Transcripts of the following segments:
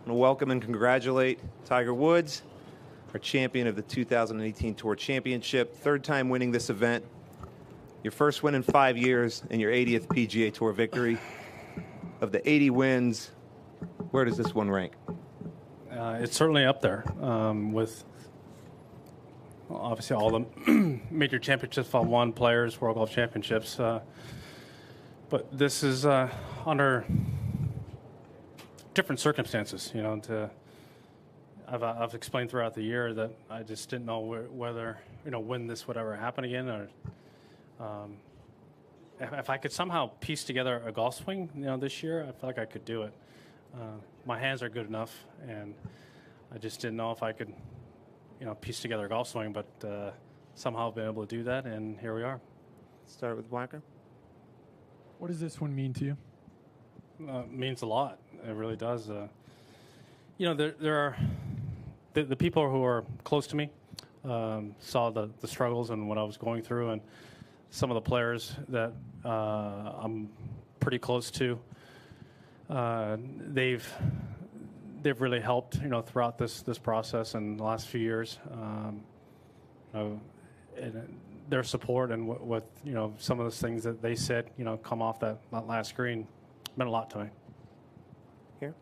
I want to welcome and congratulate Tiger Woods, our champion of the 2018 Tour Championship, third time winning this event. Your first win in 5 years and your 80th PGA Tour victory. Of the 80 wins, where does this one rank? It's certainly up there with obviously all the major championships I've won, Players, World Golf Championships. But this is under different circumstances, you know. I've explained throughout the year that I just didn't know whether, you know, when this would ever happen again, or if I could somehow piece together a golf swing, you know, this year, I felt like I could do it. My hands are good enough, and I just didn't know if I could, you know, piece together a golf swing, but somehow I've been able to do that, and here we are. Start with Wacker. What does this one mean to you? Means a lot. It really does. You know, there are the people who are close to me saw the struggles and what I was going through, and some of the players that I'm pretty close to. They've really helped, you know, throughout this process and the last few years. You know, and their support and what you know, some of those things that they said, you know, come off that last screen meant a lot to me. Here,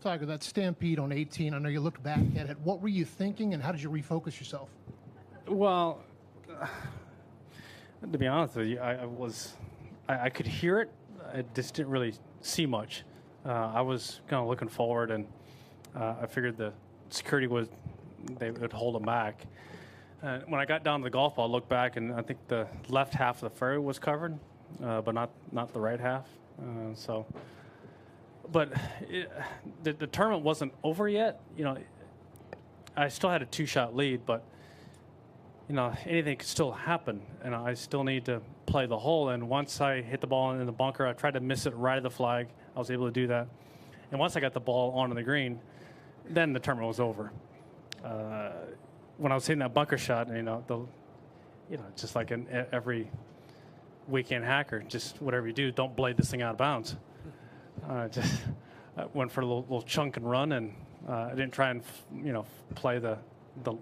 Tiger, that stampede on 18. I know you looked back at it. What were you thinking, and how did you refocus yourself? Well, to be honest with you, I could hear it. I just didn't really see much. I was kind of looking forward, and I figured the security they would hold them back. When I got down to the golf ball, I looked back, and I think the left half of the fairway was covered, but not the right half. But the tournament wasn't over yet. You know, I still had a 2-shot lead, but you know, anything could still happen, and I still need to play the hole. And once I hit the ball in the bunker, I tried to miss it right at the flag. I was able to do that. And once I got the ball onto the green, then the tournament was over. When I was hitting that bunker shot, you know, just like in every weekend hacker, just whatever you do, don't blade this thing out of bounds. I went for a little chunk and run, and I didn't try and play the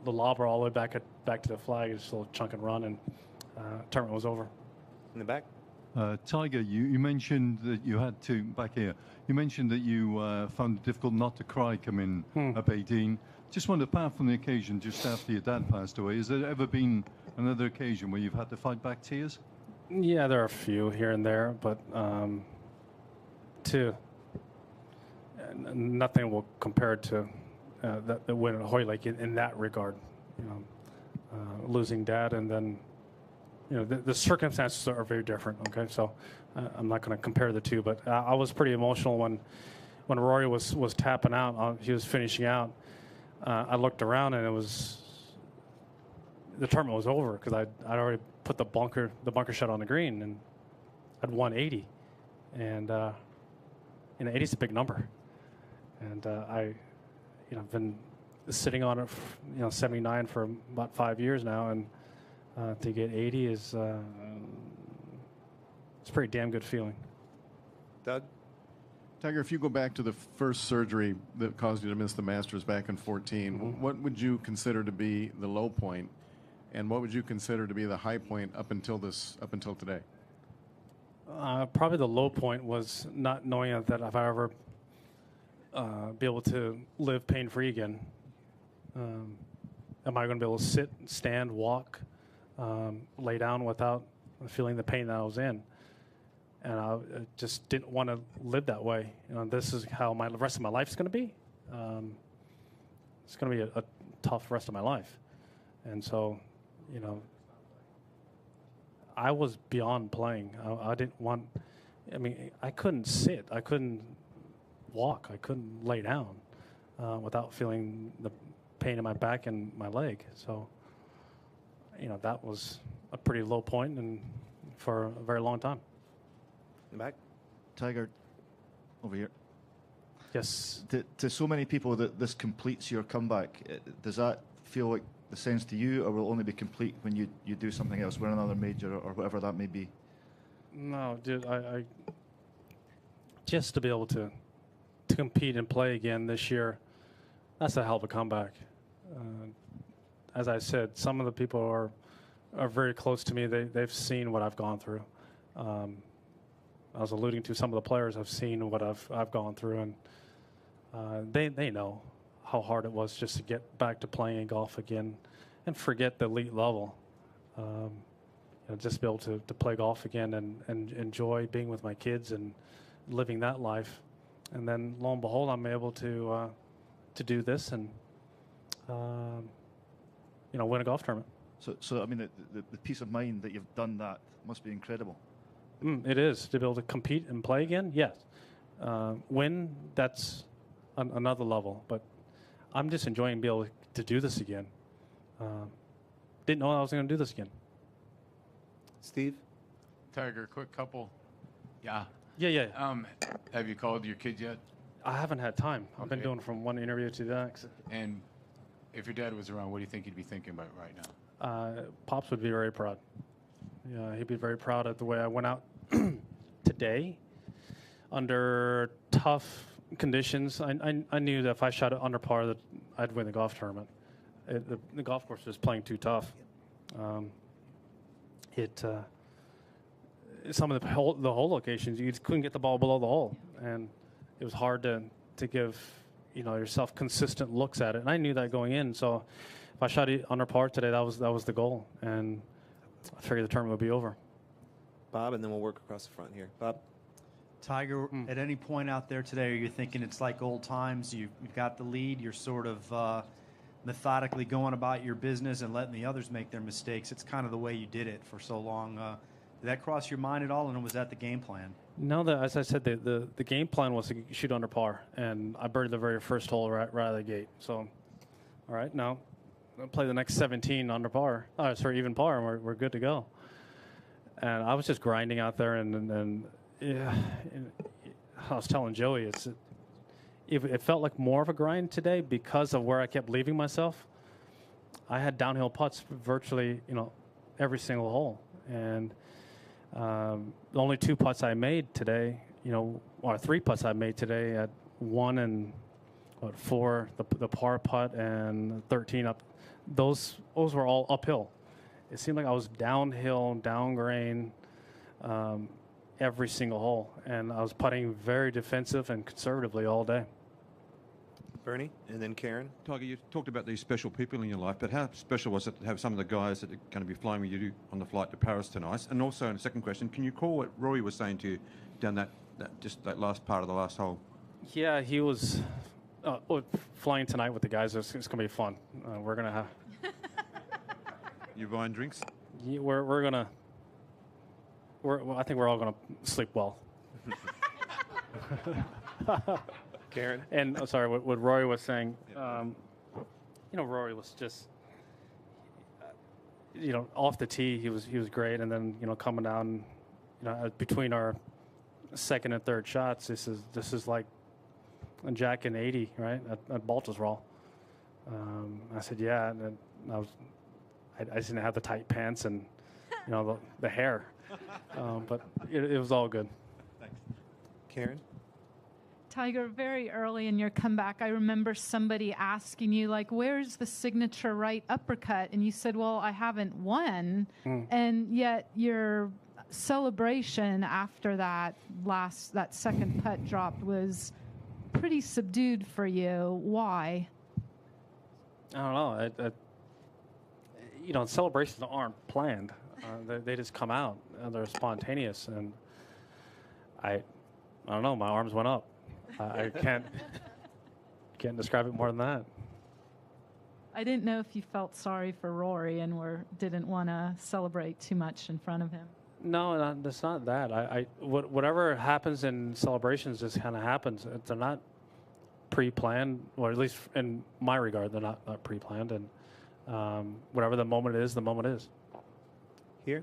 lobber all the way back to the flag. Just a little chunk and run, and tournament was over. in the back. Tiger, you mentioned that you had to, back here, you mentioned that you found it difficult not to cry coming up 18. Just wondered, apart from the occasion just after your dad passed away, has there ever been another occasion where you've had to fight back tears? Yeah, there are a few here and there, but nothing will compare to the win at Hoylake in that regard. You know, losing Dad, and then you know the circumstances are very different. Okay, so I'm not going to compare the two, but I was pretty emotional when Rory was tapping out. He was finishing out. I looked around, and the tournament was over because I'd already put the bunker shot on the green, and I'd won 80, and 80 is a big number, and I've been sitting on it, 79 for about 5 years now, and to get 80 is it's a pretty damn good feeling. Doug? Tiger, if you go back to the first surgery that caused you to miss the Masters back in 14, what would you consider to be the low point, and what would you consider to be the high point up until today? Probably the low point was not knowing that if I ever be able to live pain-free again. Am I going to be able to sit, stand, walk, lay down without feeling the pain that I was in? And I just didn't want to live that way. This is how the rest of my life is going to be. It's going to be a tough rest of my life. And so, I was beyond playing. I didn't want, I couldn't sit. I couldn't walk. I couldn't lay down without feeling the pain in my back and my leg. So, that was a pretty low point and for a very long time. In the back. Tiger, over here. Yes. To so many people that this completes your comeback, does that feel like the sense to you, or will it only be complete when you do something else, win another major or whatever that may be? No, dude, I just to be able to to compete and play again this year, that's a hell of a comeback. As I said, some of the people are very close to me. They've seen what I've gone through. I was alluding to some of the players. I've seen what I've gone through, and they know how hard it was just to get back to playing golf again and forget the elite level. Just be able to play golf again and enjoy being with my kids and living that life. And then lo and behold, I'm able to do this and win a golf tournament. So I mean, the peace of mind that you've done that must be incredible. It is, to be able to compete and play again. Yes, win, that's another level. But I'm just enjoying being able to do this again. Didn't know I was going to do this again. Steve? Tiger, quick couple. Yeah. Yeah. Have you called your kids yet? I haven't had time. I've been Okay. doing from one interview to the next. And if your dad was around, what do you think he'd be thinking about right now? Pops would be very proud. Yeah, he'd be very proud of the way I went out today under tough conditions. I knew that if I shot it under par, that I'd win the golf tournament. The golf course was playing too tough. Some of the hole locations, you just couldn't get the ball below the hole, and it was hard to give yourself consistent looks at it. And I knew that going in, so if I shot it under par today, that was the goal, and I figured the tournament would be over. Bob, and then we'll work across the front here. Bob? Tiger, at any point out there today, are you thinking it's like old times? You've got the lead, you're sort of methodically going about your business and letting the others make their mistakes. It's kind of the way you did it for so long. Did that cross your mind at all, and was that the game plan? No, as I said, the game plan was to shoot under par, and I birdied the very first hole right out of the gate. So, all right, now I'll play the next 17 under par. Even par, and we're good to go. And I was just grinding out there, and I was telling Joey, it felt like more of a grind today because of where I kept leaving myself. I had downhill putts virtually, every single hole, and the only 2 putts I made today, or 3 putts I made today at 1 and 4, the par putt and 13 up, those were all uphill. It seemed like I was downhill, down grain, every single hole, and I was putting very defensive and conservatively all day. Bernie, and then Karen. Tiger, you talked about these special people in your life, but how special was it to have some of the guys that are going to be flying with you on the flight to Paris tonight? And also, in the second question, can you call what Rory was saying to you down that last part of the last hole? Yeah, he was flying tonight with the guys. It's going to be fun. We're going to have. You buying drinks? Yeah, we're going to. I think we're all going to sleep well. Karen? And sorry, what Rory was saying, Rory was just, off the tee, he was great, and then coming down, between our second and third shots, this is like a Jack in '80, right, at Baltusrol. I said, yeah, and I just didn't have the tight pants and the hair, but it was all good. Thanks. Karen? Tiger, very early in your comeback, I remember somebody asking you, like, where's the signature right uppercut? And you said, well, I haven't won. And yet your celebration after that second putt dropped was pretty subdued for you. Why? I don't know. Celebrations aren't planned. They just come out. They're spontaneous. And I don't know. My arms went up. I can't describe it more than that. I didn't know if you felt sorry for Rory and didn't want to celebrate too much in front of him. No, that's not that. Whatever happens in celebrations just kind of happens. They're not pre-planned, or at least in my regard, they're not pre-planned. And whatever the moment is, the moment is. Here?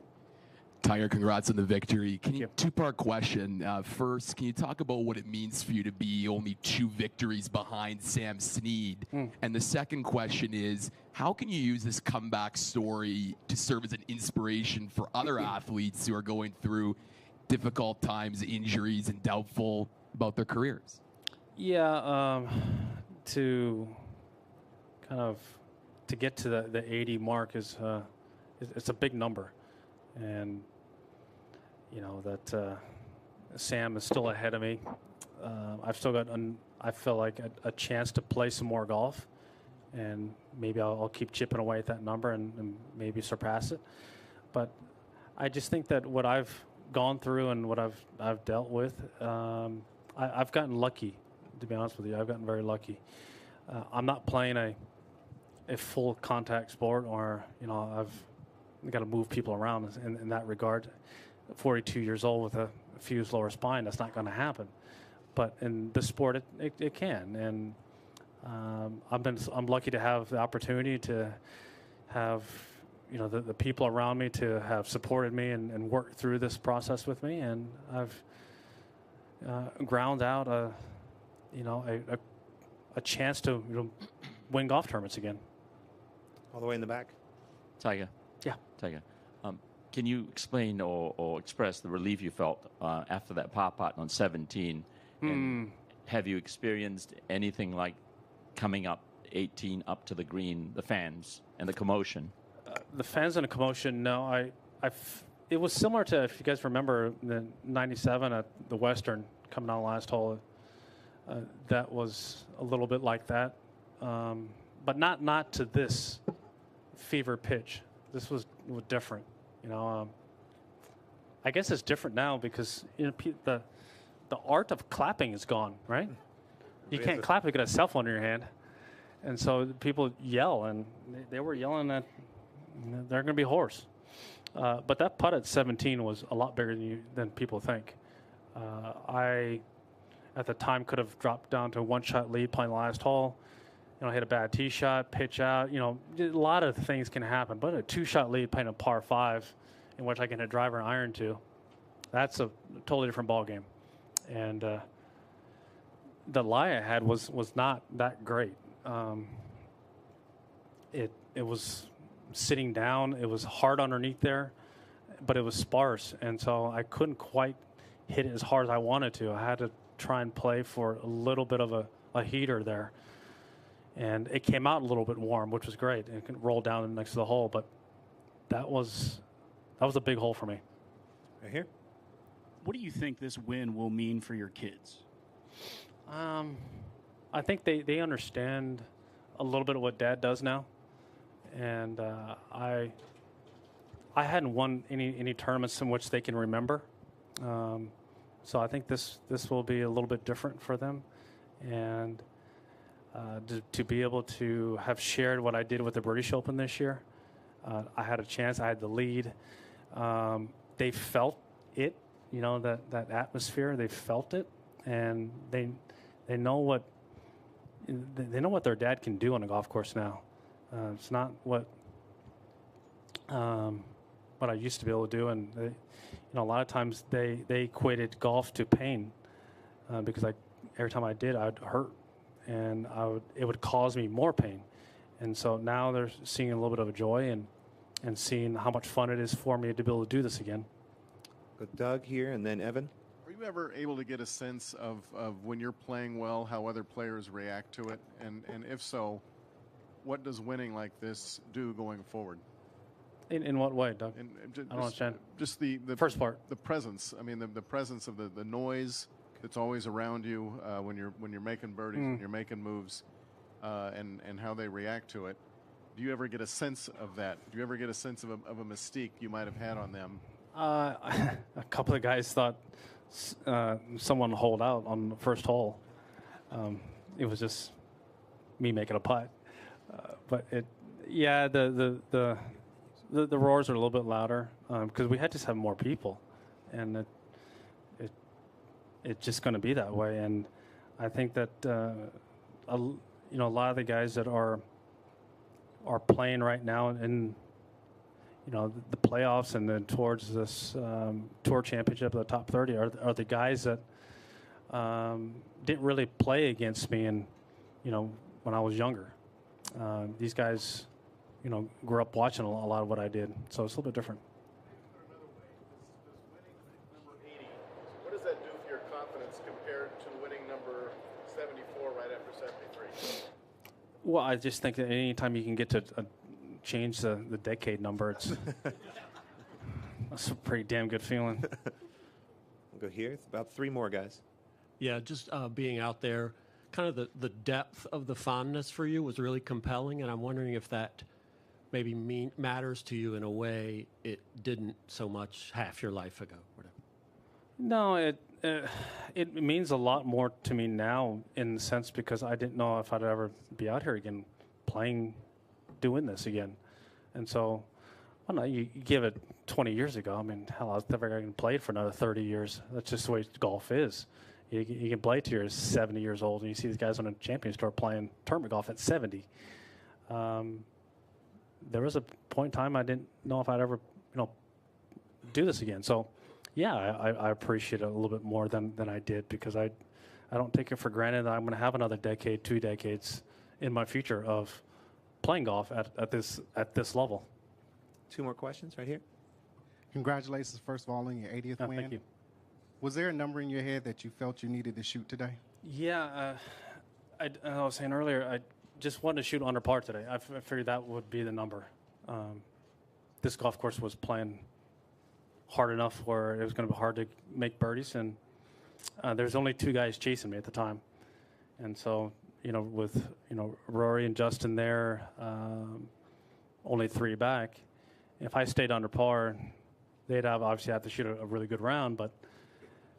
Tiger, congrats on the victory. Two-part question. First, can you talk about what it means for you to be only 2 victories behind Sam Snead? And the second question is, how can you use this comeback story to serve as an inspiration for other athletes who are going through difficult times, injuries, and doubtful about their careers? Yeah, to kind of to get to the 80 mark is it's a big number, and you know that Sam is still ahead of me. I've still got I feel like a chance to play some more golf, and maybe I'll keep chipping away at that number and maybe surpass it. But I just think that what I've gone through and what I've dealt with, I've gotten lucky. To be honest with you, I've gotten very lucky. I'm not playing a full contact sport, or you know, I've got to move people around in that regard. 42 years old with a fused lower spine, that's not going to happen. But in this sport, it can, and I'm lucky to have the opportunity to have you know the people around me to have supported me and worked through this process with me, and I've ground out a chance to win golf tournaments again. All the way in the back. Tiger. Yeah. Tiger. Can you explain or express the relief you felt after that par putt on 17? And have you experienced anything like coming up 18 up to the green, the fans and the commotion? The fans and the commotion, no. It was similar to, if you guys remember, the 97 at the Western coming out last hole. That was a little bit like that, but not to this fever pitch. This was different. You know, I guess it's different now because you know the art of clapping is gone, right? You can't clap if you got a cell phone in your hand, and so people yell, and they were yelling that they're going to be hoarse. But that putt at 17 was a lot bigger than people think. I, at the time, could have dropped down to a one-shot lead playing the last hole. You know, hit a bad tee shot, pitch out. You know, a lot of things can happen. But a two-shot lead playing a par 5, in which I can hit driver and iron to, that's a totally different ball game. And the lie I had was not that great. It was sitting down. It was hard underneath there, but it was sparse, and so I couldn't quite hit it as hard as I wanted to. I had to try and play for a little bit of a heater there, and it came out a little bit warm, which was great. It could roll down next to the hole, but that was a big hole for me. Right here. What do you think this win will mean for your kids? I think they understand a little bit of what Dad does now, and I hadn't won any tournaments in which they can remember, so I think this will be a little bit different for them, and to be able to have shared what I did with the British Open this year. I had a chance. I had the lead. They felt it, you know, that atmosphere. They felt it, and they know what their dad can do on a golf course now. It's not what I used to be able to do, and you know, a lot of times they equated golf to pain because every time I did, I'd hurt, and it would cause me more pain, and so now they're seeing a little bit of a joy and seeing how much fun it is for me to be able to do this again. Go Doug here, and then Evan. Are you ever able to get a sense of when you're playing well, how other players react to it? And if so, what does winning like this do going forward? In what way, Doug? I don't understand. Just the first part. The presence. I mean, the presence of the noise that's always around you when you're making birdies, when you're making moves, and how they react to it. Do you ever get a sense of that? Do you ever get a sense of a mystique you might have had on them? A couple of guys thought someone holed out on the first hole. It was just me making a putt, but the roars are a little bit louder because we had to have more people, and it's just going to be that way. And I think that a lot of the guys that are playing right now in the playoffs and then towards this tour championship, the top 30 are the guys that didn't really play against me, and when I was younger. These guys, grew up watching a lot of what I did, so it's a little bit different. What does that do for your confidence compared to winning number 17 Well, I just think that anytime you can get to change the decade number, that's a pretty damn good feeling. We'll go here. It's about 3 more guys. Yeah, just being out there, kind of the depth of the fondness for you was really compelling, and I'm wondering if that maybe matters to you in a way it didn't so much half your life ago. Whatever. No, it means a lot more to me now in the sense because I didn't know if I'd ever be out here again doing this again. And so, I don't know, you give it 20 years ago, I mean, hell, I was never going to play it for another 30 years. That's just the way golf is. You can play till you're 70 years old, and you see these guys on a Champions Tour playing tournament golf at 70. There was a point in time I didn't know if I'd ever, do this again. So, yeah, I appreciate it a little bit more than I did because I don't take it for granted that I'm going to have another decade, 2 decades in my future of playing golf at this level. 2 more questions right here. Congratulations, first of all, on your 80th win. Thank you. Was there a number in your head that you felt you needed to shoot today? Yeah, I was saying earlier, I just wanted to shoot under par today. I figured that would be the number. This golf course was playing hard enough where it was going to be hard to make birdies, and there's only 2 guys chasing me at the time. And so, with Rory and Justin there, only 3 back, if I stayed under par, they'd obviously have to shoot a really good round, but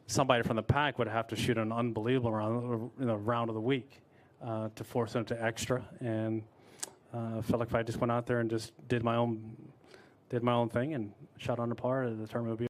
somebody from the pack would have to shoot an unbelievable round, round of the week to force them to extra. And I felt like if I just went out there and just did my own thing and shot under par, the tournament would be